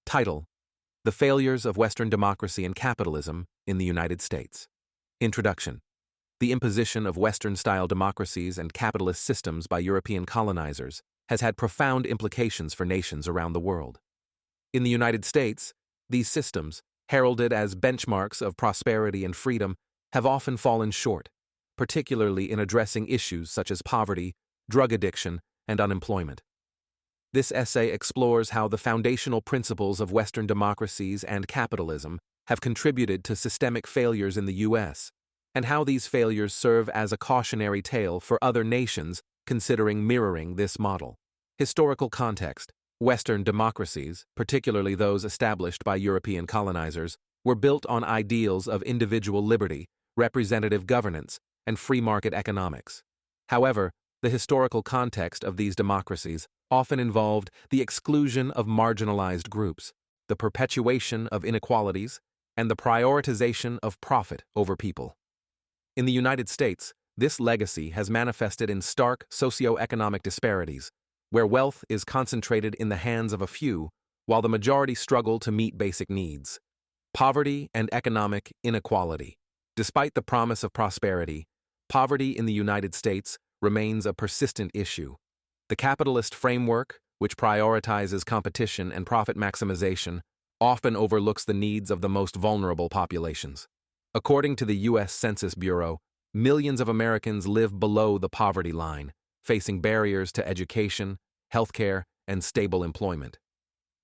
Title: The Failures of Western Democracy and Capitalism in the United States. Introduction. The imposition of Western-style democracies and capitalist systems by European colonizers has had profound implications for nations around the world. In the United States, these systems, heralded as benchmarks of prosperity and freedom, have often fallen short, particularly in addressing issues such as poverty, drug addiction, and unemployment. This essay explores how the foundational principles of Western democracies and capitalism have contributed to systemic failures in the U.S., and how these failures serve as a cautionary tale for other nations considering mirroring this model. Historical context. Western democracies, particularly those established by European colonizers, were built on ideals of individual liberty, representative governance, and free market economics. However, the historical context of these democracies often involved the exclusion of marginalized groups, the perpetuation of inequalities, and the prioritization of profit over people. In the United States, this legacy has manifested in stark socioeconomic disparities, where wealth is concentrated in the hands of a few, while the majority struggle to meet basic needs. Poverty and economic inequality. Despite the promise of prosperity, poverty in the United States remains a persistent issue. The capitalist framework, which prioritizes competition and profit maximization, often overlooks the needs of the most vulnerable populations. According to the U.S. Census Bureau, millions of Americans live below the poverty line, facing barriers to education, healthcare, and stable employment.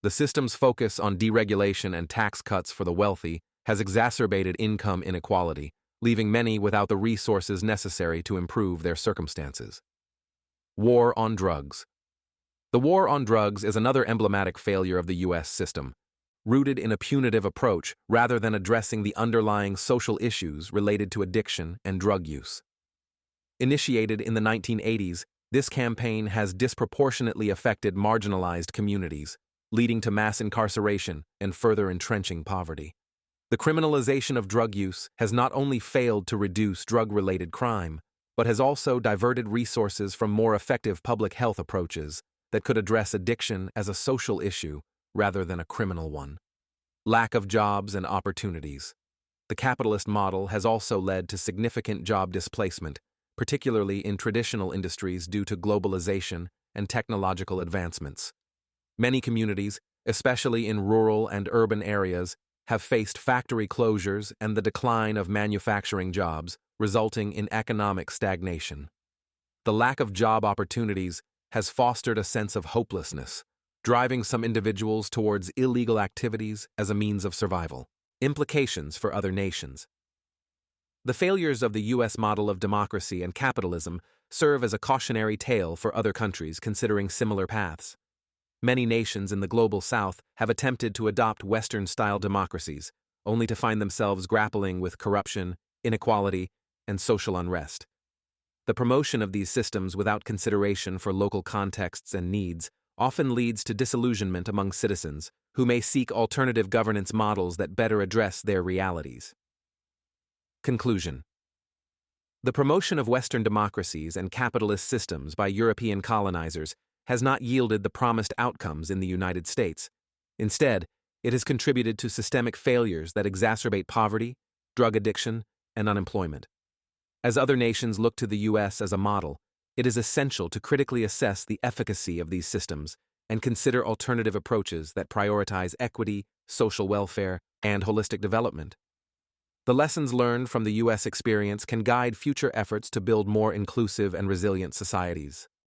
The system's focus on deregulation and tax cuts for the wealthy has exacerbated income inequality, leaving many without the resources necessary to improve their circumstances. War on drugs. The war on drugs is another emblematic failure of the U.S. system, rooted in a punitive approach rather than addressing the underlying social issues related to addiction and drug use. Initiated in the 1980s, this campaign has disproportionately affected marginalized communities, leading to mass incarceration and further entrenching poverty. The criminalization of drug use has not only failed to reduce drug-related crime, but has also diverted resources from more effective public health approaches that could address addiction as a social issue rather than a criminal one. Lack of jobs and opportunities. The capitalist model has also led to significant job displacement, particularly in traditional industries due to globalization and technological advancements. Many communities, especially in rural and urban areas, have faced factory closures and the decline of manufacturing jobs, resulting in economic stagnation. The lack of job opportunities has fostered a sense of hopelessness, driving some individuals towards illegal activities as a means of survival. Implications for other nations. The failures of the U.S. model of democracy and capitalism serve as a cautionary tale for other countries considering similar paths. Many nations in the global South have attempted to adopt Western-style democracies, only to find themselves grappling with corruption, inequality, and social unrest. The promotion of these systems without consideration for local contexts and needs often leads to disillusionment among citizens who may seek alternative governance models that better address their realities. Conclusion. The promotion of Western democracies and capitalist systems by European colonizers has not yielded the promised outcomes in the United States. Instead, it has contributed to systemic failures that exacerbate poverty, drug addiction, and unemployment. As other nations look to the U.S. as a model, it is essential to critically assess the efficacy of these systems and consider alternative approaches that prioritize equity, social welfare, and holistic development. The lessons learned from the U.S. experience can guide future efforts to build more inclusive and resilient societies.